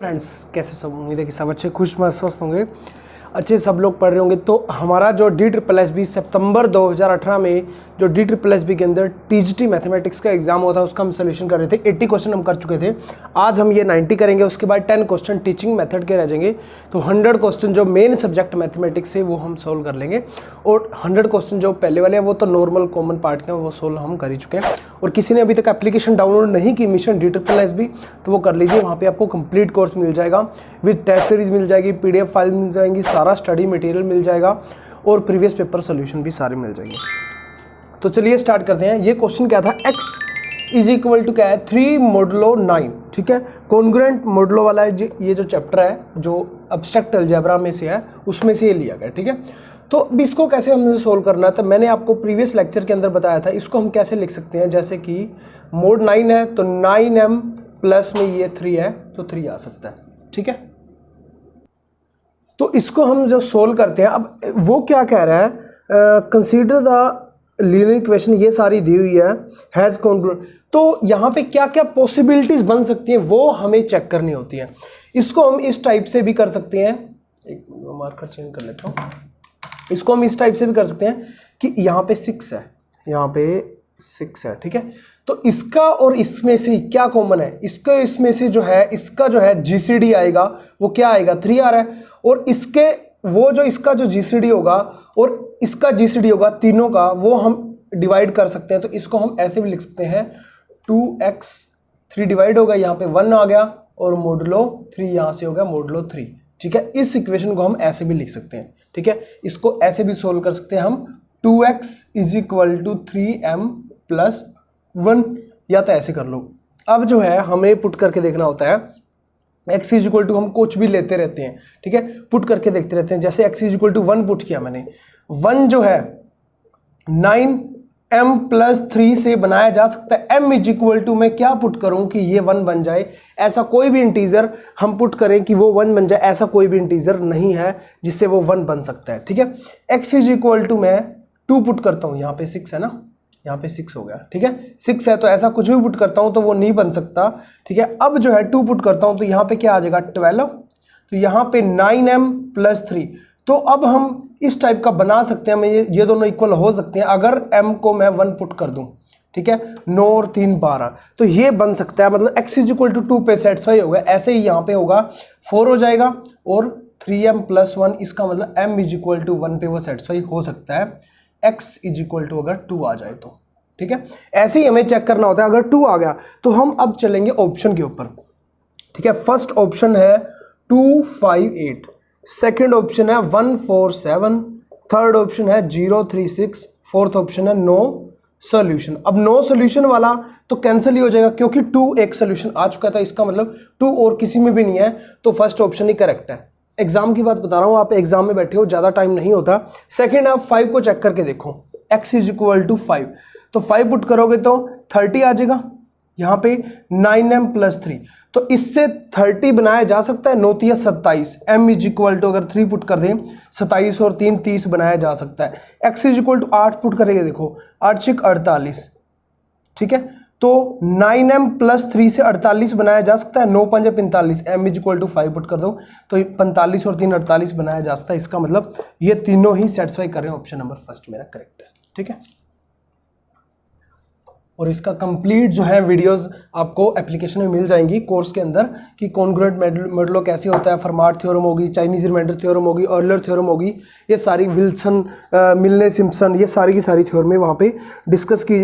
Friends कैसे सब, उम्मीद है कि सब अच्छे खुश स्वस्थ होंगे, अच्छे सब लोग पढ़ रहे होंगे। तो हमारा जो DSSB सितंबर 2018 में जो DSSB के अंदर TGT मैथमेटिक्स का एग्जाम हुआ था उसका हम सोल्यूशन कर रहे थे। 80 क्वेश्चन हम कर चुके थे, आज हम ये 90 करेंगे। उसके बाद 10 क्वेश्चन टीचिंग मेथड के रह जाएंगे। तो 100 क्वेश्चन जो मेन सब्जेक्ट मैथमेटिक्स है वो हम सोल्व कर लेंगे, और 100 क्वेश्चन जो पहले वाले हैं वो तो नॉर्मल कॉमन पार्ट के हैं, वो सोल्व हम कर ही चुके हैं। और किसी ने अभी तक एप्लीकेशन डाउनलोड नहीं की मिशन DSSB तो वो कर लीजिए, वहाँ पे आपको कंप्लीट कोर्स मिल जाएगा, विद टेस्ट सीरीज मिल जाएगी, PDF फाइल मिल जाएंगी, सारा स्टडी मटेरियल मिल जाएगा और प्रीवियस पेपर सोल्यूशन भी सारे मिल जाएंगे। तो चलिए स्टार्ट करते हैं। ये क्वेश्चन क्या था, x इज इक्वल टू क्या है 3 मोडुलो 9, ठीक है। कॉन्ग्रुएंट मोडुलो वाला है, ये जो चैप्टर है जो एब्स्ट्रैक्ट अलजेब्रा में से है उसमें से ये लिया गया, ठीक है। तो अब इसको कैसे हमें सोल्व करना है, तो मैंने आपको प्रीवियस लेक्चर के अंदर बताया था। इसको हम कैसे लिख सकते हैं, जैसे कि मोड 9 है तो 9m प्लस में ये 3 है तो 3 आ सकता है, ठीक है। तो इसको हम जो सोल्व करते हैं, अब वो क्या कह रहा है, कंसीडर द लीनियर इक्वेशन, ये सारी दी हुई है, हैज़ कॉन्ग्रुएंट। तो यहाँ पे क्या क्या पॉसिबिलिटीज बन सकती हैं वो हमें चेक करनी होती है। इसको हम इस टाइप से भी कर सकते हैं, एक मार्कर चेंज कर लेता हूँ। इसको हम इस टाइप से भी कर सकते हैं कि यहाँ पे 6 है, यहाँ पे 6 है, ठीक है। तो इसका और इसमें से क्या कॉमन है, इसका इसमें से जो है, इसका जो है GCD आएगा वो क्या आएगा 3 आ रहा है, और इसके वो जो इसका जो GCD होगा और इसका GCD होगा, तीनों का वो हम डिवाइड कर सकते हैं। तो इसको हम ऐसे भी लिख सकते हैं 2x 3 डिवाइड होगा, यहाँ पे 1 आ गया, और मोडुलो 3 यहाँ से हो गया मोडुलो 3, ठीक है। इस इक्वेशन को हम ऐसे भी लिख सकते हैं, ठीक है। इसको ऐसे भी सोल्व कर सकते हैं हम, 2x is equal to 3m plus 1, या तो ऐसे कर लो। अब जो है हमें पुट करके देखना होता है, x इज इक्वल टू हम कुछ भी लेते रहते हैं, ठीक है, पुट करके देखते रहते हैं। जैसे x is equal to 1 put किया मैंने, 1 जो है 9m प्लस 3 से बनाया जा सकता है। m इज इक्वल टू मैं क्या पुट करूं कि ये 1 बन जाए, ऐसा कोई भी इंटीजर हम पुट करें कि वो 1 बन जाए, ऐसा कोई भी इंटीजर नहीं है जिससे वो 1 बन सकता है, ठीक है। x इज इक्वल टू मैं 2 पुट करता हूं, यहाँ पे 6 है ना, यहाँ पे 6 हो गया, ठीक है। 6 है तो ऐसा कुछ भी पुट करता हूं तो वो नहीं बन सकता, ठीक है। अब जो है 2 पुट करता हूं तो यहाँ पे क्या आ जाएगा 12, तो यहाँ पे 9m प्लस 3। तो अब हम इस टाइप का बना सकते हैं, ये दोनों इक्वल हो सकते हैं अगर m को मैं 1 पुट कर दूं, ठीक है। 9 और 3 12, तो ये बन सकता है, मतलब x इज इक्वल टू 2 पे सेटिस्फाई होगा। ऐसे ही यहाँ पे होगा 4 हो जाएगा, और 3m प्लस 1, इसका मतलब m इज इक्वल टू 1 पे वो सेटिस्फाई हो सकता है, x इज इक्वल टू अगर 2 आ जाए तो, ठीक है। ऐसे ही हमें चेक करना होता है। अगर 2 आ गया तो हम अब चलेंगे ऑप्शन के ऊपर, ठीक है। फर्स्ट ऑप्शन है 2 5 8, सेकेंड ऑप्शन है 1 4 7, थर्ड ऑप्शन है 0 3 6, फोर्थ ऑप्शन है नो सोल्यूशन। अब नो सोल्यूशन वाला तो कैंसिल ही हो जाएगा क्योंकि 2 एक सोल्यूशन आ चुका था, इसका मतलब 2 और किसी में भी नहीं है, तो फर्स्ट ऑप्शन ही करेक्ट है। एग्जाम की बात बता रहा हूं, आप एग्जाम में बैठे हो, ज्यादा टाइम नहीं होता। सेकंड, आप 5 को चेक करके देखो, x इज इक्वल टू 5, तो 5 पुट करोगे तो 30 आ जाएगा, यहाँ पे 9m प्लस 3, तो इससे 30 बनाया जा सकता है, 9 3 27, m इज इक्वल टू अगर 3 पुट कर दें 27 और 3 30 बनाया जा सकता है। x is equal to 8 put करेंगे, देखो 8 6 48, ठीक है। तो 9m प्लस 3 से 48 बनाया जा सकता है, 9 5 45, m is equal to 5 put कर दो तो 45 और 3 48 बनाया जा सकता है। इसका मतलब ये तीनों ही सेटिस्फाई कर रहे हैं, ऑप्शन नंबर फर्स्ट मेरा करेक्ट है, ठीक है। और इसका कंप्लीट जो है वीडियोस आपको एप्लीकेशन में मिल जाएंगी कोर्स के अंदर, कि कॉन्ग्रुएंट मोडुलो कैसे होता है, फरमाट थ्योरम होगी, चाइनीज रिमाइंडर थ्योरम होगी, ऑयलर थ्योरम होगी, ये सारी विल्सन मिलने सिम्पसन, ये सारी की सारी थ्योरमें वहाँ पे डिस्कस की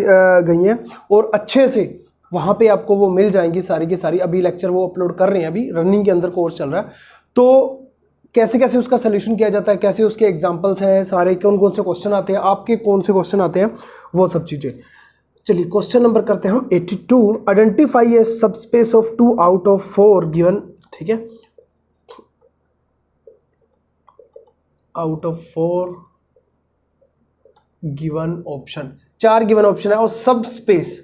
गई हैं, और अच्छे से वहाँ पे आपको वो मिल जाएंगी सारी की सारी। अभी लेक्चर वो अपलोड कर रहे हैं, अभी रनिंग के अंदर कोर्स चल रहा है, तो कैसे कैसे उसका सोल्यूशन किया जाता है, कैसे उसके एग्जाम्पल्स हैं सारे, कौन कौन से क्वेश्चन आते हैं, आपके कौन से क्वेश्चन आते हैं, वो सब चीज़ें। चलिए क्वेश्चन नंबर करते हैं हम 82, identify A subspace of 2 out of 4 given, ठीक है, out of 4 given option, 4 given option है और सब स्पेस,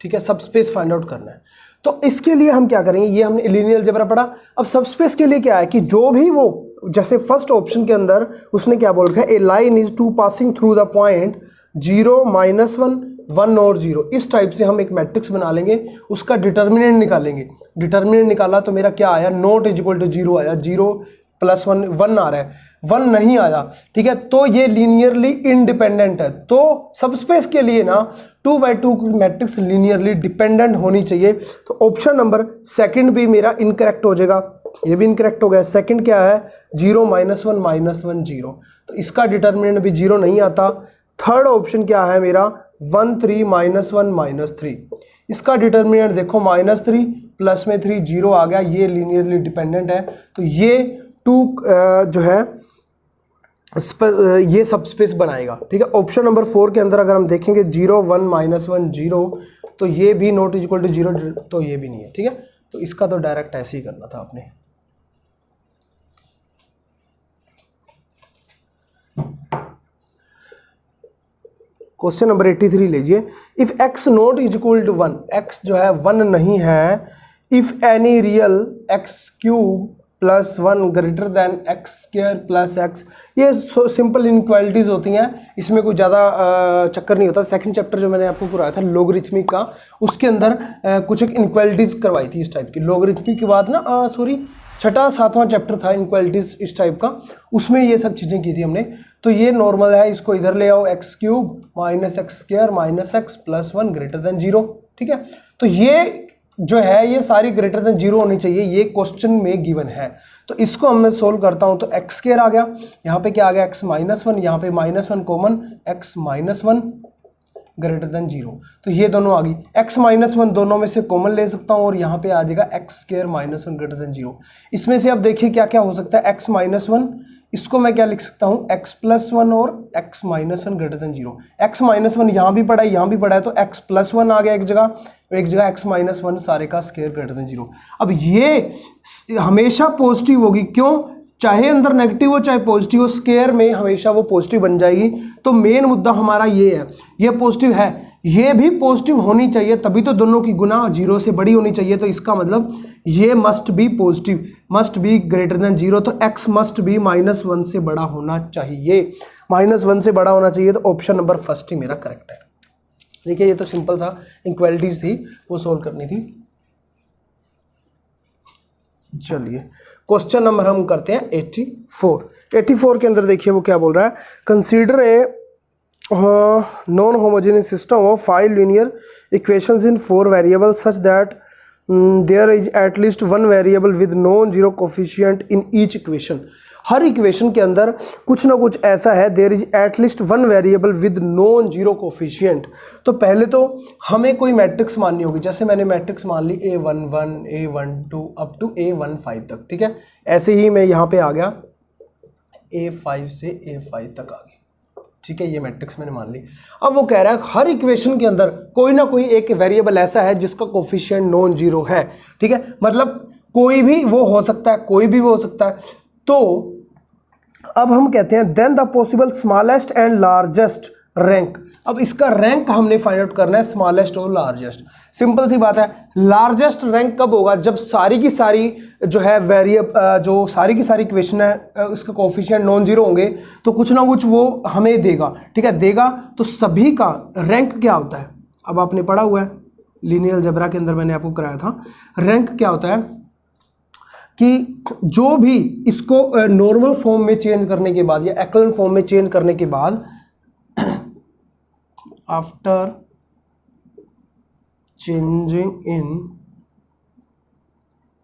ठीक है, सब स्पेस फाइंड आउट करना है। तो इसके लिए हम क्या करेंगे, ये हमने लीनियर अलजेब्रा पढ़ा। अब सब स्पेस के लिए क्या है कि जो भी वो, जैसे फर्स्ट ऑप्शन के अंदर उसने क्या बोल रखा है, a line is to passing through the point 0 -1 1 और 0, इस टाइप से हम एक मैट्रिक्स बना लेंगे, उसका डिटर्मिनेंट निकालेंगे। डिटर्मिनेंट निकाला तो मेरा क्या आया, नॉट इज इक्वल टू 0 आया, 0 + 1 1 आ रहा है, 1 नहीं आया, ठीक है, तो ये लीनियरली इंडिपेंडेंट है। तो सबस्पेस के लिए ना 2x2 की मैट्रिक्स लीनियरली डिपेंडेंट होनी चाहिए। तो ऑप्शन नंबर सेकंड भी मेरा इनकरेक्ट हो जाएगा, ये भी इनकरेक्ट हो गया। सेकंड क्या है, 0 -1 -1 0, तो इसका डिटर्मिनेंट भी 0 नहीं आता। थर्ड ऑप्शन क्या है मेरा, 1 3 -1 -3, इसका डिटर्मिनेंट देखो -3 प्लस में 3 0 आ गया, ये लीनियरली डिपेंडेंट है। तो ये 2 जो है ये सबस्पेस बनाएगा, ठीक है। ऑप्शन नंबर 4 के अंदर अगर हम देखेंगे 0 1 -1 0, तो ये भी नॉट इक्वल टू 0, तो ये भी नहीं है, ठीक है। तो इसका तो डायरेक्ट ऐसे ही करना था आपने। क्वेश्चन नंबर 83 लीजिए, if x not is equal to 1, x जो है 1 नहीं है, if any real x³ + 1 greater than x² + x, ये सिंपल इनइक्वालिटीज होती हैं, इसमें कोई ज़्यादा चक्कर नहीं होता। सेकंड चैप्टर जो मैंने आपको कराया था लोगरिथमिक का, उसके अंदर कुछ एक इनइक्वालिटीज करवाई थी इस टाइप की। लोगरिथमिक के बाद ना छठा 7वां चैप्टर था इनइक्वालिटीज इस टाइप का, उसमें ये सब चीज़ें की थी हमने। तो ये नॉर्मल है, इसको इधर ले आओ, x³ - x² - x + 1 greater then 0, ठीक है। तो ये जो है ये सारी ग्रेटर देन 0 होनी चाहिए, ये क्वेश्चन में गिवन है। तो इसको मैं सोल्व करता हूं, तो x² आ गया, यहाँ पे क्या आ गया, x -1, यहाँ पे -1 कॉमन, x -1 ग्रेटर देन 0, तो ये दोनों आ गई। x -1 दोनों में से कॉमन ले सकता हूँ, और यहाँ पे आ जाएगा x² - 1 ग्रेटर देन 0। इसमें से अब देखिए क्या क्या हो सकता है, x -1, इसको मैं क्या लिख सकता हूँ, x + 1 और x -1 ग्रेटर देन 0। x -1 यहाँ भी पड़ा है, यहाँ भी पड़ा है, तो x + 1 आ गया एक जगह, और एक जगह x -1 सारे का स्क्वायर ग्रेटर देन 0। अब ये हमेशा पॉजिटिव होगी, क्यों, चाहे अंदर नेगेटिव हो चाहे पॉजिटिव हो, स्क्वायर में हमेशा वो पॉजिटिव बन जाएगी। तो मेन मुद्दा हमारा ये है, ये पॉजिटिव है, ये भी पॉजिटिव होनी चाहिए, तभी तो दोनों की गुना 0 से बड़ी होनी चाहिए। तो इसका मतलब ये must be positive, must be greater than 0, तो x मस्ट बी -1 से बड़ा होना चाहिए, -1 से बड़ा होना चाहिए। तो ऑप्शन नंबर फर्स्ट ही मेरा करेक्ट है। देखिए ये तो सिंपल सा इनइक्वालिटीज थी, वो सोल्व करनी थी। चलिए क्वेश्चन नंबर हम करते हैं 84 के अंदर देखिए वो क्या बोल रहा है, consider a non homogeneous system of 5 linear equations in 4 variables such that there is at least 1 variable with non zero coefficient in each equation. हर इक्वेशन के अंदर कुछ ना कुछ ऐसा है, there is at least 1 variable with non zero coefficient. तो पहले तो हमें कोई मैट्रिक्स माननी होगी, जैसे मैंने मैट्रिक्स मान ली A11 A12 up to A15 तक, ठीक है। ऐसे ही मैं यहाँ पे आ गया A5 से A5 तक आ गई, ठीक है, ये मैट्रिक्स मैंने मान ली। अब वो कह रहा है हर इक्वेशन के अंदर कोई ना कोई एक वेरिएबल ऐसा है जिसका कोफिशिएंट नॉन जीरो है, ठीक है, मतलब कोई भी वो हो सकता है, कोई भी वो हो सकता है। तो अब हम कहते हैं then the possible smallest and largest rank. अब इसका रैंक हमने फाइंड आउट करना है, स्मॉलेस्ट और लार्जेस्ट। सिंपल सी बात है, लार्जेस्ट रैंक कब होगा, जब सारी की सारी जो है जो सारी की सारी इक्वेशन है उसके कोफिशिएंट नॉन जीरो होंगे, तो कुछ ना कुछ वो हमें देगा, ठीक है, देगा। तो सभी का रैंक क्या होता है, अब आपने पढ़ा हुआ है लीनियर अलजेब्रा के अंदर, मैंने आपको कराया था। रैंक क्या होता है कि जो भी इसको नॉर्मल फॉर्म में चेंज करने के बाद या एक्लन फॉर्म में चेंज करने के बाद, after changing in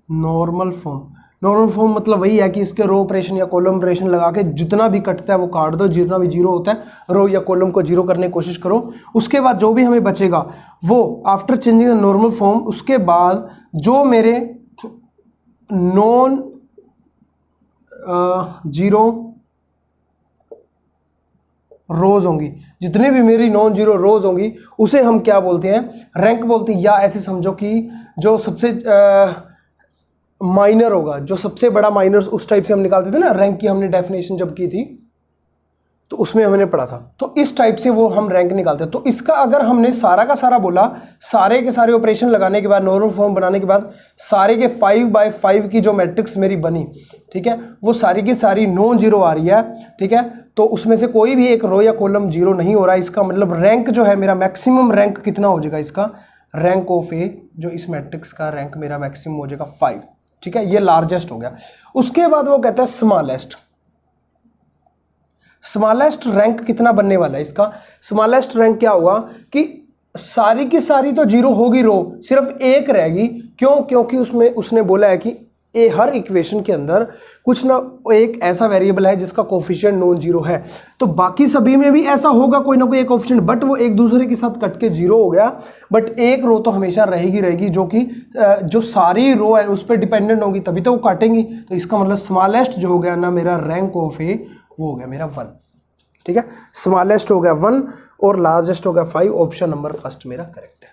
normal form मतलब वही है कि इसके रो ऑपरेशन या कॉलम ऑपरेशन लगा के जितना भी कटता है वो काट दो, जितना भी जीरो होता है रो या कॉलम को जीरो करने की कोशिश करो। उसके बाद जो भी हमें बचेगा वो after changing in normal form, उसके बाद जो मेरे नॉन जीरो रोज होंगी, जितने भी मेरी नॉन जीरो रोज होंगी, उसे हम क्या बोलते हैं, रैंक बोलते हैं। या ऐसे समझो कि जो सबसे माइनर होगा, जो सबसे बड़ा माइनर, उस टाइप से हम निकालते थे ना रैंक की, हमने डेफिनेशन जब की थी, तो उसमें हमने पढ़ा था। तो इस टाइप से वो हम रैंक निकालते हैं। तो इसका अगर हमने सारा का सारा बोला, सारे के सारे ऑपरेशन लगाने के बाद, नॉर्मल फॉर्म बनाने के बाद, सारे के 5/5 की जो मैट्रिक्स मेरी बनी, ठीक है, वो सारी की सारी नॉन जीरो आ रही है, ठीक है। तो उसमें से कोई भी एक रो या कॉलम जीरो नहीं हो रहा है। इसका मतलब रैंक जो है मेरा, मैक्सिमम रैंक कितना हो जाएगा इसका, रैंक ऑफ ए, जो इस मैट्रिक्स का रैंक मेरा मैक्सिमम हो जाएगा 5, ठीक है। ये लार्जेस्ट हो गया। उसके बाद वो कहता है स्मॉलेस्ट। स्मॉलेस्ट रैंक कितना बनने वाला है इसका? स्मॉलेस्ट रैंक क्या होगा कि सारी की सारी तो जीरो होगी रो, सिर्फ एक रहेगी। क्यों? क्योंकि उसमें उसने बोला है कि हर इक्वेशन के अंदर कुछ ना एक ऐसा वेरिएबल है जिसका कोफिशिएंट नॉन जीरो है। तो बाकी सभी में भी ऐसा होगा कोई ना कोई एक कोफिशिएंट, बट वो एक दूसरे के साथ कट के जीरो हो गया। बट एक रो तो हमेशा रहेगी जो कि जो सारी रो है उस पर डिपेंडेंट होगी, तभी तो वो काटेंगी। तो इसका मतलब स्मॉलेस्ट जो हो गया ना मेरा रैंक ऑफ ए, वो हो गया मेरा 1, ठीक है। स्मॉलेस्ट हो गया 1 और लार्जेस्ट हो गया 5। ऑप्शन नंबर फर्स्ट मेरा करेक्ट है।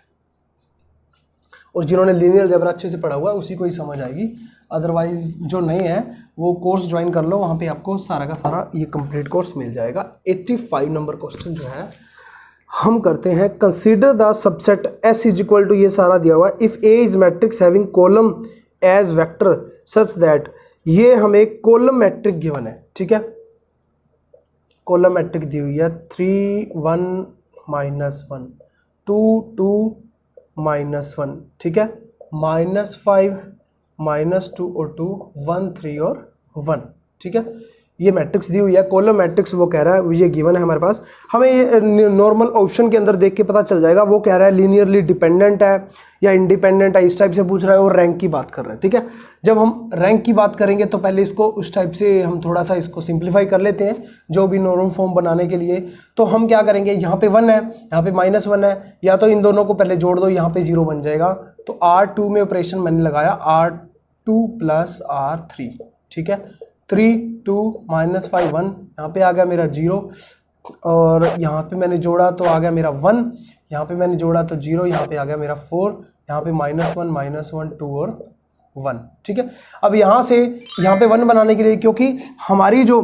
और जिन्होंने लीनियर अलजेब्रा अच्छे से पढ़ा हुआ है उसी को ही समझ आएगी, अदरवाइज जो नहीं है वो कोर्स ज्वाइन कर लो, वहाँ पे आपको सारा का सारा ये कंप्लीट कोर्स मिल जाएगा। 85 नंबर क्वेश्चन जो है हम करते हैं। Consider the subset S is equal to, ये सारा दिया हुआ है, इफ A is matrix having column as vector such that, ये हमें कॉलम मैट्रिक गिवन है, ठीक है। कॉलम मैट्रिक दी हुई है 3 1 -1 2 2 -1, ठीक है, -5 -2 और 2 1 3 और 1, ठीक है। ये मैट्रिक्स दी हुई है, कॉलम मैट्रिक्स वो कह रहा है, ये गिवन है हमारे पास। हमें ये नॉर्मल ऑप्शन के अंदर देख के पता चल जाएगा। वो कह रहा है लीनियरली डिपेंडेंट है या इंडिपेंडेंट है, इस टाइप से पूछ रहा है, और रैंक की बात कर रहे हैं, ठीक है। जब हम रैंक की बात करेंगे तो पहले इसको उस टाइप से हम थोड़ा सा इसको सिंप्लीफाई कर लेते हैं, जो भी नॉर्मल फॉर्म बनाने के लिए। तो हम क्या करेंगे, यहाँ पे 1 है, यहाँ पे -1 है, या तो इन दोनों को पहले जोड़ दो, यहाँ पे 0 बन जाएगा। तो R2 में ऑपरेशन मैंने लगाया, R2 + R3, ठीक है। 3 2 -5 1, यहाँ पे आ गया मेरा 0, और यहाँ पे मैंने जोड़ा तो आ गया मेरा 1, यहाँ पे मैंने जोड़ा तो 0, यहाँ पे आ गया मेरा 4, यहाँ पे -1 2 और 1, ठीक है। अब यहाँ से यहाँ पे 1 बनाने के लिए, क्योंकि हमारी जो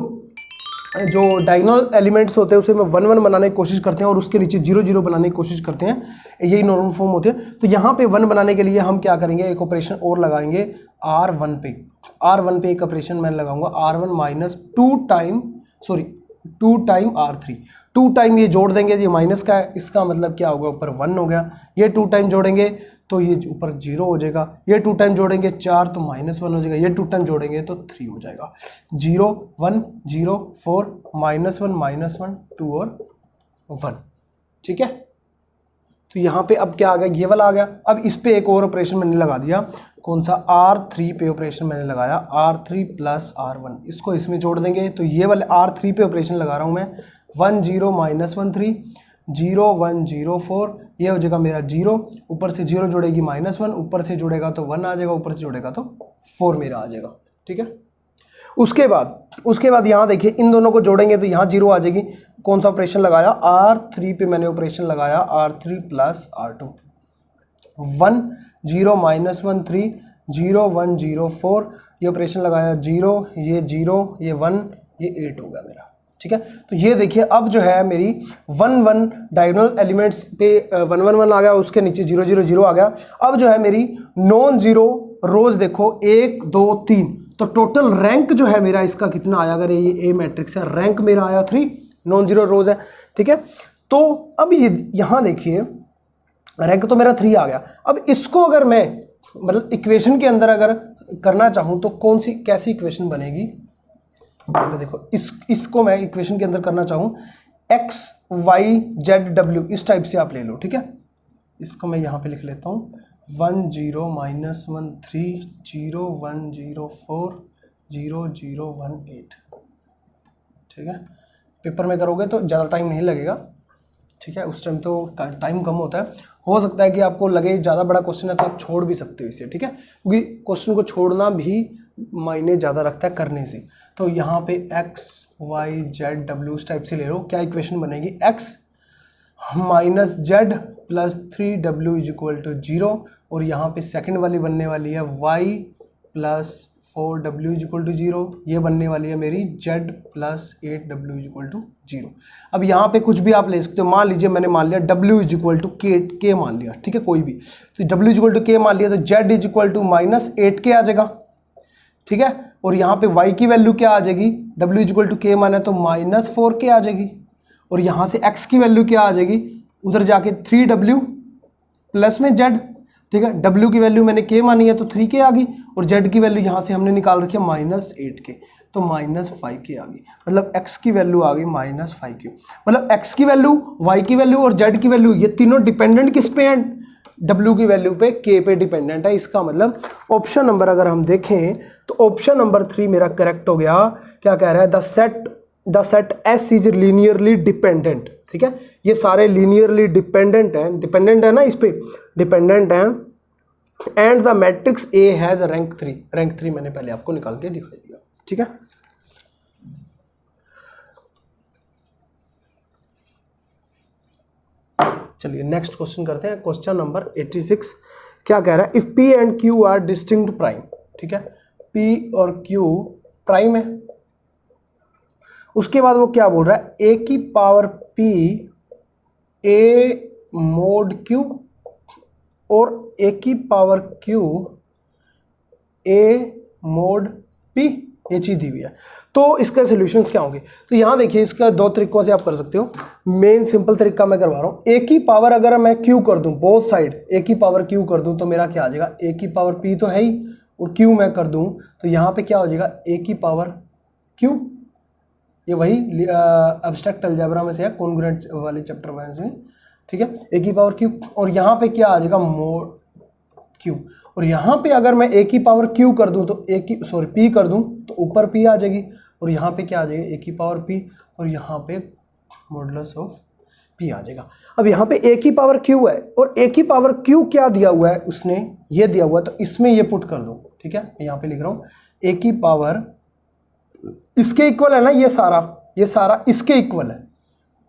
डायगोनल एलिमेंट्स होते हैं उसे हम 1 1 बनाने की कोशिश करते हैं और उसके नीचे 0 0 बनाने की कोशिश करते हैं, यही नॉर्मल फॉर्म होते हैं। तो यहाँ पे 1 बनाने के लिए हम क्या करेंगे, एक ऑपरेशन और लगाएंगे R1 पे। R1 पे एक ऑपरेशन मैं लगाऊंगा, R1 -2 टाइम R3, 2 टाइम ये जोड़ देंगे, ये माइनस का है, इसका मतलब क्या होगा, ऊपर 1 हो गया। ये 2 टाइम जोड़ेंगे तो ये ऊपर 0 हो जाएगा, ये 2 टाइम जोड़ेंगे 4 तो -1 हो जाएगा, ये 2 टाइम जोड़ेंगे तो 3 हो जाएगा। 0 1 0 4 -1 2 और 1, ठीक है। तो यहाँ पे अब क्या आ गया, ये वाला आ गया। अब इस पे एक और ऑपरेशन मैंने लगा दिया, कौन सा, R3 पे ऑपरेशन मैंने लगाया, R3 + R1, इसको इसमें जोड़ देंगे तो ये वाले R3 पे ऑपरेशन लगा रहा हूँ मैं, 1 0 -1 3 0 1 0 4, ये हो जाएगा मेरा 0, ऊपर से 0 जोड़ेगी -1, ऊपर से जोड़ेगा तो 1 आ जाएगा, ऊपर से जोड़ेगा तो 4 मेरा आ जाएगा, ठीक है। उसके बाद यहाँ देखिए, इन दोनों को जोड़ेंगे तो यहाँ 0 आ जाएगी। कौन सा ऑपरेशन लगाया, R3 पे मैंने ऑपरेशन लगाया, R3 + R2, 1 0 -1 3 0 1 0 4, ये ऑपरेशन लगाया 0, ये 0, ये 1, ये 8 हो गया मेरा, ठीक है। तो ये देखिए अब जो है मेरी 1 1 डायगोनल एलिमेंट्स पे 1 1 1 आ गया, उसके नीचे 0 0 0 आ गया। अब जो है मेरी नॉन जीरो रोज देखो 1 2 3, तो टोटल रैंक जो है मेरा इसका कितना आया, अगर ये ए मैट्रिक्स है, रैंक मेरा आया 3, नॉन जीरो रोज है, ठीक है। तो अब ये यहाँ देखिए रैंक तो मेरा 3 आ गया। अब इसको अगर मैं मतलब इक्वेशन के अंदर अगर करना चाहूँ तो कौन सी कैसी इक्वेशन बनेगी, यहाँ पे देखो, इसको मैं इक्वेशन के अंदर करना चाहूँ x y z w, इस टाइप से आप ले लो, ठीक है। इसको मैं यहाँ पे लिख लेता हूँ 1 0 -1 3 0 1 0 4 0 0 1 8, ठीक है। पेपर में करोगे तो ज़्यादा टाइम नहीं लगेगा, ठीक है, उस टाइम तो टाइम कम होता है। हो सकता है कि आपको लगे ज़्यादा बड़ा क्वेश्चन है तो आप छोड़ भी सकते हो इसे, ठीक है, क्योंकि क्वेश्चन को छोड़ना भी मायने ज़्यादा रखता है करने से। तो यहाँ पे x y z w इस टाइप से ले लो, क्या इक्वेशन बनेगी, x -z + 3w = 0, और यहाँ पे सेकंड वाली बनने वाली है y + 4w is equal to 0, ये बनने वाली है मेरी z plus 8w is equal to 0। अब यहाँ पे कुछ भी आप ले सकते हो, मान लीजिए मैंने मान लिया w is equal to k मान लिया, ठीक है, कोई भी, तो w is equal to k मान लिया तो z is equal to -8k आ जाएगा, ठीक है। और यहाँ पे y की वैल्यू क्या आ जाएगी, w is equal to k माना तो -4k आ जाएगी। और यहाँ से x की वैल्यू क्या आ जाएगी, उधर जाके 3w प्लस में z, ठीक है। w की वैल्यू मैंने k मानी है तो 3k आ गई, और z की वैल्यू यहाँ से हमने निकाल रखी है -8k, तो -5k आ गई, मतलब x की वैल्यू आ गई -5k। मतलब x की वैल्यू, y की वैल्यू और z की वैल्यू ये तीनों डिपेंडेंट किस पे हैं, w की वैल्यू पे, k पे डिपेंडेंट है। इसका मतलब ऑप्शन नंबर अगर हम देखें तो ऑप्शन नंबर 3 मेरा करेक्ट हो गया। क्या कह रहा है, the set S is linearly dependent, ठीक है, ये सारे लीनियरली डिपेंडेंट है ना, इस पे डिपेंडेंट हैं, and the matrix A has rank 3 मैंने पहले आपको निकाल के दिखाई दिया, ठीक है। चलिए नेक्स्ट क्वेश्चन करते हैं, क्वेश्चन नंबर 86। क्या कह रहा है, if P and Q are distinct prime, ठीक है, P और Q प्राइम है। उसके बाद वो क्या बोल रहा है, A की power P A mod Q और A की power Q A mod P, ये चीज दी हुई है। तो इसका सॉल्यूशंस क्या होंगे, तो यहाँ देखिए इसका दो तरीकों से आप कर सकते हो। मेन सिंपल तरीका मैं करवा रहा हूँ, A की पावर अगर मैं Q कर दूं, बोथ साइड A की पावर Q कर दूं तो मेरा क्या आ जाएगा, A की पावर P तो है ही, और Q मैं कर दूं तो यहाँ पे क्या हो जाएगा, A की पावर Q, ये वही एब्स्ट्रैक्ट अलजेब्रा में से है, कॉन्ग्रुएंट वाले चैप्टर वाइज में, ठीक है, A की पावर Q, और यहाँ पे क्या आ जाएगा, मोड Q। और यहाँ पे अगर मैं A की पावर Q कर दूं तो P कर दूं तो ऊपर P आ जाएगी, और यहाँ पे क्या आ जाएगी, A की पावर P, और यहाँ पे मॉडुलस ऑफ P आ जाएगा। अब यहाँ पे A की पावर Q है, और A की पावर Q क्या दिया हुआ है, उसने ये दिया हुआ है, तो इसमें ये पुट कर दो, ठीक है, मैं यहाँ पे लिख रहा हूँ A की पावर, इसके इक्वल है ना, ये सारा इसके इक्वल है,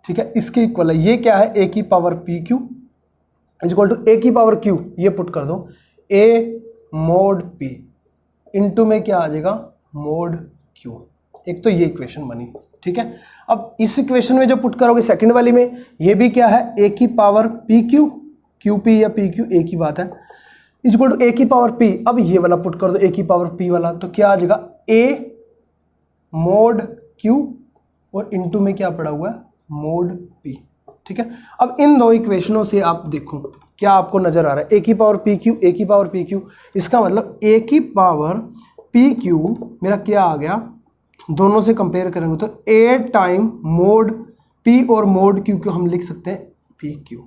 ठीक है, इसके इक्वल है। ये क्या है, A की power PQ is equal to A की पावर Q, ये पुट कर दो, A मोड P इनटू में क्या आ जाएगा, मोड Q। एक तो ये इक्वेशन बनी, ठीक है। अब इस इक्वेशन में जो पुट करोगे सेकंड वाली में, ये भी क्या है, A की पावर PQ, QP या PQ एक ही बात है, इज इक्वल टू A की पावर P। अब ये वाला पुट कर दो, A की पावर P वाला, तो क्या आ जाएगा, A मोड Q और इनटू में क्या पड़ा हुआ है, मोड P, ठीक है। अब इन दो इक्वेशनों से आप देखो क्या आपको नजर आ रहा है, A की पावर PQ, A की पावर PQ, इसका मतलब A की पावर PQ मेरा क्या आ गया, दोनों से कंपेयर करेंगे तो A टाइम मोड P और मोड Q को हम लिख सकते हैं PQ,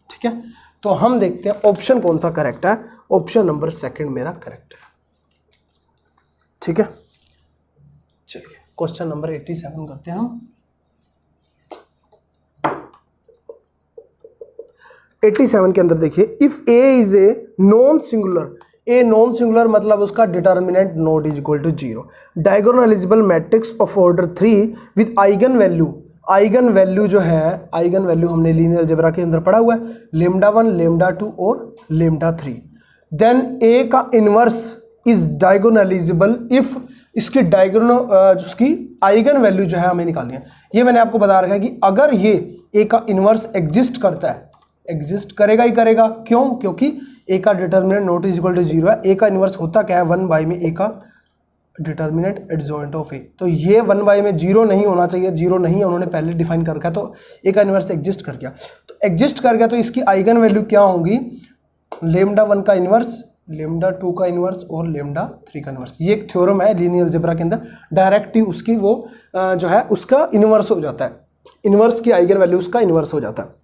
ठीक है। तो हम देखते हैं ऑप्शन कौन सा करेक्ट है, ऑप्शन नंबर सेकंड मेरा करेक्ट है, ठीक है। चलिए क्वेश्चन नंबर 87 करते हैं हम। 87 के अंदर देखिए, if A is a non singular, A non singular मतलब उसका determinant not is equal to 0, diagonalisable matrix of order 3 with eigenvalue, eigenvalue जो है, आइगन वैल्यू हमने लीनियर अलजेब्रा के अंदर पढ़ा हुआ है, λ1 λ2 और λ3, देन A का इनवर्स इज डायगोनलाइजेबल इफ, इसकी उसकी आइगन वैल्यू जो है हमें निकालनी है। ये मैंने आपको बता रखा है कि अगर ये A का इनवर्स एग्जिस्ट करता है, एग्जिस्ट करेगा ही करेगा, क्यों, क्योंकि A का determinant not is equal to 0 है। A का इनवर्स होता क्या है, 1 बाई में A का डिटर्मिनेंट एडजॉइंट ऑफ A, तो ये 1 बाई में 0 नहीं होना चाहिए, 0 नहीं है, उन्होंने पहले डिफाइन कर रखा है, तो A का इनवर्स एग्जिस्ट कर गया, तो एग्जिस्ट कर गया तो इसकी आइगन वैल्यू क्या होंगी, λ1 का इनवर्स, λ2 का इनवर्स और λ3 का इनवर्स। ये एक थ्योरम है लीनियर अलजेब्रा के अंदर, डायरेक्ट ही उसकी वो जो है उसका इनवर्स हो जाता है, इनवर्स की आइगन वैल्यू उसका इनवर्स हो जाता है।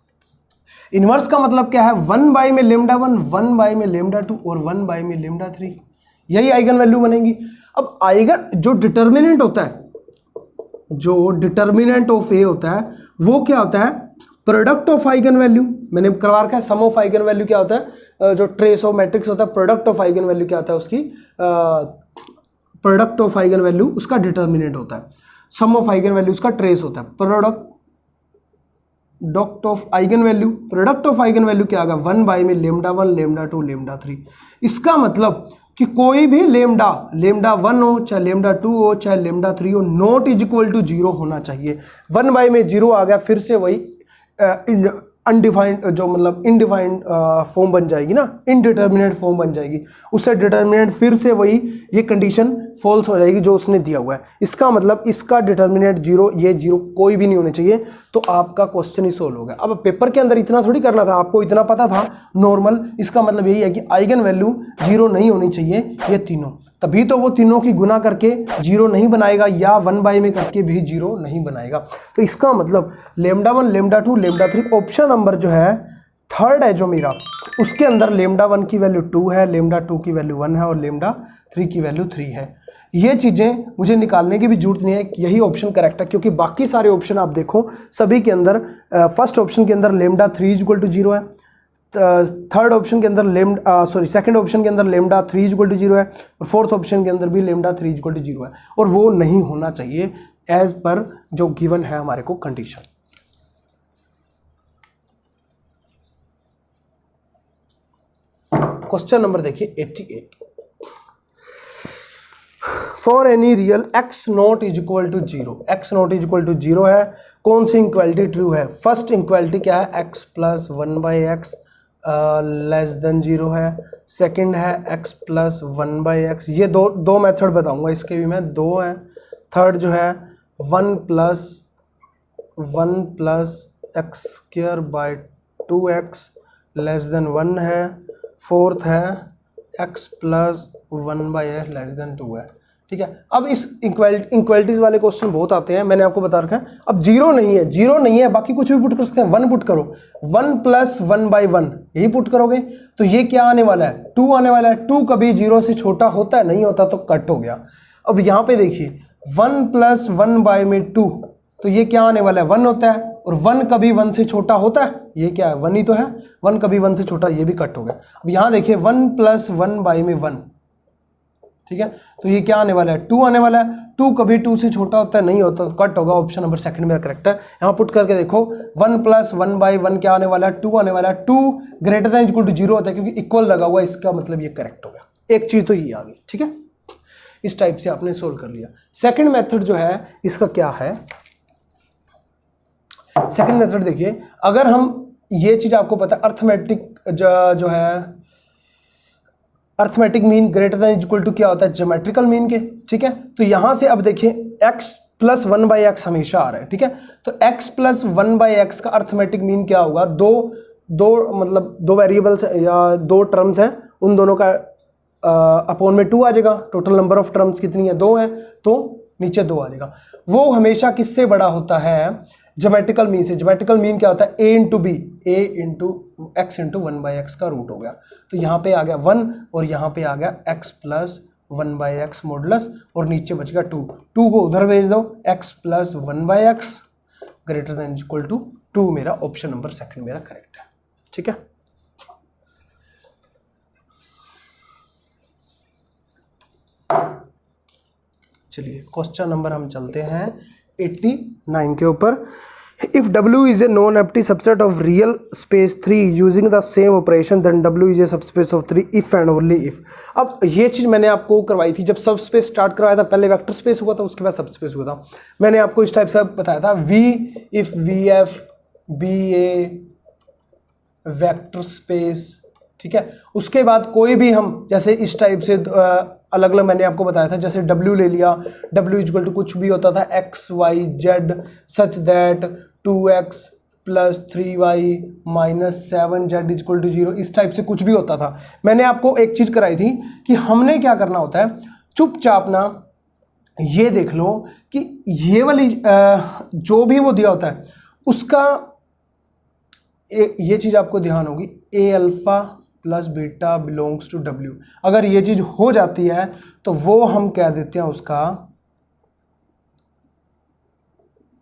इनवर्स का मतलब क्या है, 1 बाई में λ1, 1 बाई में λ2 और 1 बाई में λ3, यही आइगन वैल्यू बनेंगी। अब आइगन जो डिटर्मिनेंट होता है, जो डिटर्मिनेंट ऑफ ए होता है वो क्या होता है, प्रोडक्ट ऑफ आइगन वैल्यू, मैंने करवा रखा है। सम ऑफ आइगन वैल्यू क्या होता है, जो ट्रेस ऑफ मैट्रिक्स होता है, प्रोडक्ट ऑफ आइगन वैल्यू क्या होता है, उसकी प्रोडक्ट ऑफ आइगन वैल्यू उसका डिटर्मिनेंट होता है, सम ऑफ आइगन वैल्यू उसका ट्रेस होता है। Product of eigen value, product of eigen value क्या होगा, 1 बाई में λ1 λ2 λ3। इसका मतलब कि कोई भी लेमडा 1 हो, चाहे लेमडा 2 हो, चाहे लेमडा 3 हो, नॉट इज इक्वल टू 0 होना चाहिए। 1 में 0 आ गया, फिर से वही अनडिफाइंड जो मतलब इनडिफाइंड फॉर्म बन जाएगी ना, इनडिटर्मिनेट फॉर्म बन जाएगी, उससे डिटर्मिनेट फिर से वही ये कंडीशन फॉल्स हो जाएगी जो उसने दिया हुआ है। इसका मतलब इसका डिटर्मिनेट 0, ये 0 कोई भी नहीं होने चाहिए, तो आपका क्वेश्चन ही सोल्व हो गया। अब पेपर के अंदर इतना थोड़ी करना था, आपको इतना पता था नॉर्मल। इसका मतलब यही है कि आइगन वैल्यू 0 नहीं होनी चाहिए ये तीनों, तभी तो वो तीनों की गुना करके 0 नहीं बनाएगा, या 1 में करके भी 0 नहीं बनाएगा। तो इसका मतलब lambda 1, lambda 2, lambda 3, option number जो है थर्ड है जो मेरा, उसके अंदर लेमडा 1 की वैल्यू 2 है, लेमडा 2 की वैल्यू 1 है और लेमडा 3 की वैल्यू 3 है। ये चीज़ें मुझे निकालने की भी जरूरत नहीं है, यही ऑप्शन करेक्ट है, क्योंकि बाकी सारे ऑप्शन आप देखो सभी के अंदर फर्स्ट ऑप्शन के अंदर लेमडा 3 इक्वल टू 0 है, थर्ड ऑप्शन के अंदर सेकंड ऑप्शन के अंदर लेमडा 3 इक्वल टू 0 है, और फोर्थ ऑप्शन के अंदर भी लेमडा 3 इक्वल टू 0 है, और वो नहीं होना चाहिए एज पर जो गिवन है हमारे को कंडीशन। क्वेश्चन नंबर देखिए 88, for any real x not is equal to 0, x not is equal to 0 है, कौन सी इक्वालिटी ट्रू है? फर्स्ट इक्वालिटी क्या है? x plus 1/x less than 0 है, सेकंड है x प्लस 1/x, ये दो मेथड बताऊंगा, इसके भी मैं 2 हैं। थर्ड जो है 1 plus x square by 2x less than 1 है, फोर्थ है x plus 1/x less than 2 है। ठीक है, अब इस इक्वालिटीज वाले क्वेश्चन बहुत आते हैं, मैंने आपको बता रखा है। अब 0 नहीं है, बाकी कुछ भी पुट कर सकते हैं, 1 पुट करो, 1 प्लस 1/1 यही पुट करोगे, तो ये क्या आने वाला है? 2 आने वाला है। 2 कभी 0 से छोटा होता है? नहीं होता, तो कट हो गया। अब यहाँ पे देखिए 1 प्लस 1/2, तो ये क्या आने वाला है? 1 होता है, और 1 कभी 1 से छोटा होता है? ये क्या है? 1 ही तो है। 1 कभी 1 से छोटा, ये भी कट हो गया। अब यहाँ देखिए 1 प्लस 1/1, ठीक है, तो ये क्या आने वाला है? 2 आने वाला है। 2 कभी 2 से छोटा होता है? नहीं होता, तो कट होगा। ऑप्शन नंबर सेकंड मेरा करेक्ट है। यहाँ पुट करके देखो 1 प्लस 1/1 क्या आने वाला है? 2 आने वाला है। 2 ग्रेटर देन इक्वल टू 0 होता है, क्योंकि इक्वल लगा हुआ है, इसका मतलब ये करेक्ट हो गया। एक चीज तो ये आ गई, ठीक है, इस टाइप से आपने सोल्व कर लिया। सेकेंड मेथड जो है इसका क्या है? सेकेंड मेथड देखिए, अगर हम ये चीज आपको पता है अर्थमेटिक जो है arithmetic mean greater than equal to क्या होता है? ज्योमेट्रिकल मीन के, ठीक है। तो यहां से अब देखिए x प्लस 1/x हमेशा आ रहा है, ठीक है, तो x प्लस 1/x का अर्थमेटिक मीन क्या होगा? दो वेरिएबल्स या 2 टर्म्स हैं, उन दोनों का अपॉन में 2 आ जाएगा। टोटल नंबर ऑफ टर्म्स कितनी है? 2 है, तो नीचे 2 आ जाएगा। वो हमेशा किससे बड़ा होता है? ज्योमेट्रिकल मीन से। ज्योमेट्रिकल मीन क्या होता है? a into B, a into X into 1/x का रूट हो गया। तो यहाँ पे आ गया 1 और यहाँ पे आ गया x प्लस 1/x मॉडुलस, और नीचे बच गया 2। 2 को उधर भेज दो, x plus 1/x greater than equal to 2। मेरा ऑप्शन नंबर सेकंड मेरा करेक्ट है, ठीक है। चलिए क्वेश्चन नंबर हम चलते हैं 89 के ऊपर। If W is a non-empty subset of real space 3 using the same operation, then W is a subspace of 3 if and only if। अब ये चीज़ मैंने आपको करवाई थी जब सब स्पेस स्टार्ट करवाया था। पहले वेक्टर स्पेस हुआ था, उसके बाद सब स्पेस हुआ था। मैंने आपको इस टाइप से बताया था, V if VF be a vector space, ठीक है। उसके बाद कोई भी हम जैसे इस टाइप से अलग अलग मैंने आपको बताया था, जैसे W ले लिया, W इक्वल टू कुछ भी होता था x y z such that 2x plus 3y minus 7z equal to 0, इस टाइप से कुछ भी होता था। मैंने आपको एक चीज कराई थी कि हमने क्या करना होता है, चुपचाप ना ये देख लो कि ये वाली जो भी वो दिया होता है उसका ये चीज आपको ध्यान होगी, a alpha plus beta belongs to W। अगर ये चीज हो जाती है तो वो हम कह देते हैं उसका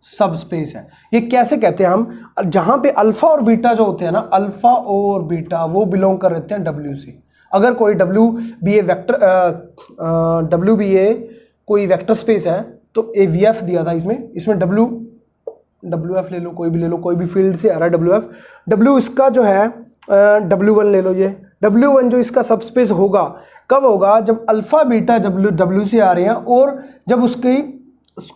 सब स्पेस है। ये कैसे कहते हैं हम? जहां पे अल्फा और बीटा जो होते हैं ना, अल्फा और बीटा वो बिलोंग कर रहते हैं W से। अगर कोई W भी ए कोई वेक्टर स्पेस है तो ए VF दिया था, इसमें WF ले लो, कोई भी ले लो, कोई भी फील्ड से आ रहा है WF। W इसका जो है W1 ले लो, ये W1 जो इसका सबस्पेस होगा कब होगा, जब अल्फा बीटा W से आ रहे हैं और जब उसकी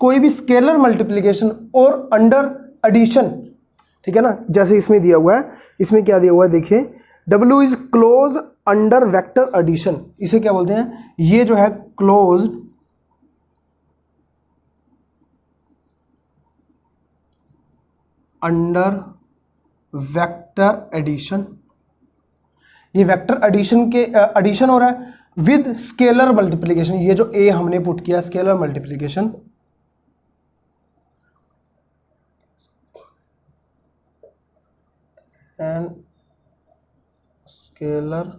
कोई भी स्केलर मल्टीप्लिकेशन और अंडर एडिशन, ठीक है ना। जैसे इसमें दिया हुआ है, इसमें क्या दिया हुआ है देखिए, W is close under vector addition, इसे क्या बोलते हैं, ये जो है क्लोज अंडर वेक्टर एडिशन। ये वेक्टर एडिशन के एडिशन हो रहा है विद स्केलर मल्टीप्लिकेशन, ये जो ए हमने पुट किया scalar multiplication, and scalar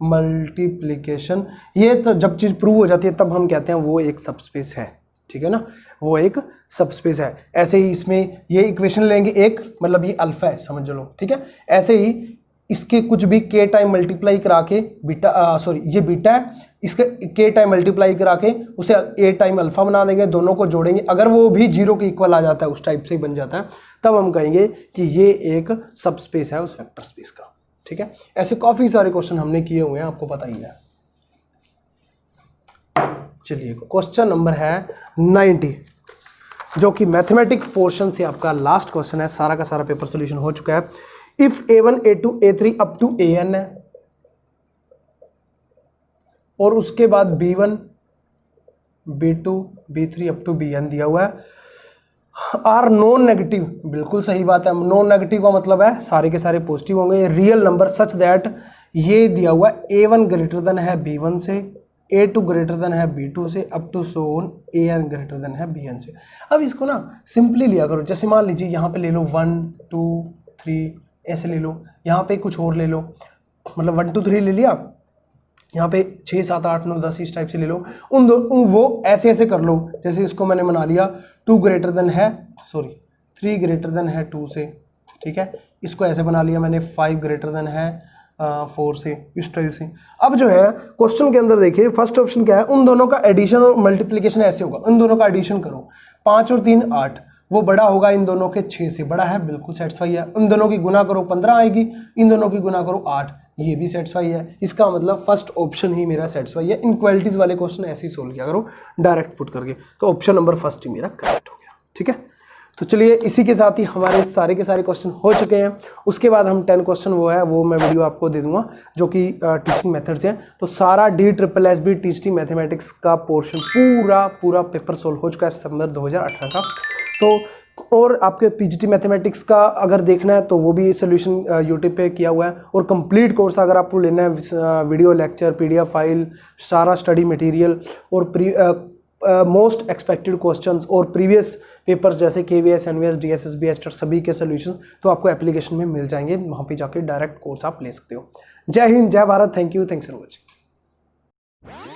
multiplication, ये तो जब चीज प्रूव हो जाती है तब हम कहते हैं वो एक सबस्पेस है, ठीक है ना, वो एक सबस्पेस है। ऐसे ही इसमें ये इक्वेशन लेंगे एक, मतलब ये अल्फा है समझ लो, ठीक है। ऐसे ही इसके कुछ भी के टाइम मल्टीप्लाई करा के बीटा, सॉरी ये बीटा है, इसके के टाइम मल्टीप्लाई करा के उसे ए टाइम अल्फा बना देंगे, दोनों को जोड़ेंगे, अगर वो भी 0 के इक्वल आ जाता है, उस टाइप से ही बन जाता है, तब हम कहेंगे कि ये एक सबस्पेस है उस वेक्टर स्पेस का, ठीक है। ऐसे काफी सारे क्वेश्चन हमने किए हुए हैं, आपको पता ही है। चलिए क्वेश्चन नंबर है 90, जो कि मैथमेटिक पोर्शन से आपका लास्ट क्वेश्चन है, सारा का सारा पेपर सोल्यूशन हो चुका है। If A1 A2 A3 up to AN है और उसके बाद B1 B2 B3 up to BN दिया हुआ है, आर नॉन नेगेटिव, बिल्कुल सही बात है, नॉन नेगेटिव का मतलब है सारे के सारे पॉजिटिव होंगे, रियल नंबर सच दैट, ये दिया हुआ है A1 ग्रेटर देन है B1 से, A2 ग्रेटर देन है B2 से, up to so on AN ग्रेटर देन है BN से। अब इसको ना सिंपली लिया करो, जैसे मान लीजिए यहाँ पे ले लो 1 2 3 ऐसे ले लो, यहाँ पे कुछ और ले लो, मतलब 1 2 3 ले लिया, यहाँ पे 6 7 8 9 10 इस टाइप से ले लो, वो ऐसे ऐसे कर लो, जैसे इसको मैंने बना लिया 2 ग्रेटर देन है, सॉरी 3 ग्रेटर देन है 2 से, ठीक है। इसको ऐसे बना लिया मैंने 5 ग्रेटर देन है 4 से, इस टाइप से। अब जो है क्वेश्चन के अंदर देखिए फर्स्ट ऑप्शन क्या है, उन दोनों का एडिशन और मल्टीप्लिकेशन ऐसे होगा, उन दोनों का एडिशन करो, 5 और 3 8, वो बड़ा होगा इन दोनों के 6 से, बड़ा है, बिल्कुल सेटिस्फाई है। उन दोनों की गुना करो 15 आएगी, इन दोनों की गुना करो 8, ये भी सेटिस्फाई है। इसका मतलब फर्स्ट ऑप्शन ही मेरा सेटिस्फाई है। इनक्वालिटीज वाले क्वेश्चन ऐसे ही सोल्व किया करो डायरेक्ट पुट करके, तो ऑप्शन नंबर फर्स्ट ही मेरा करेक्ट हो गया, ठीक है। तो चलिए इसी के साथ ही हमारे सारे के सारे क्वेश्चन हो चुके हैं। उसके बाद हम 10 क्वेश्चन वो है वो मैं वीडियो आपको दे दूंगा जो कि टीचिंग मेथड्स हैं। तो सारा DSSB टीचिंग मैथमेटिक्स का पोर्शन पूरा पेपर सोल्व हो चुका है सितंबर 2018 का। तो और आपके PGT मैथमेटिक्स का अगर देखना है तो वो भी सोल्यूशन यूट्यूब पे किया हुआ है, और कंप्लीट कोर्स अगर आपको लेना है, वीडियो लेक्चर PDF फाइल, सारा स्टडी मटेरियल और मोस्ट एक्सपेक्टेड क्वेश्चंस और प्रीवियस पेपर्स जैसे KVS NVS DSSB एस्टर सभी के सोल्यूशन तो आपको एप्लीकेशन में मिल जाएंगे, वहाँ पे जाके डायरेक्ट कोर्स आप ले सकते हो। जय हिंद, जय Bharat, thank you, thanks for watching.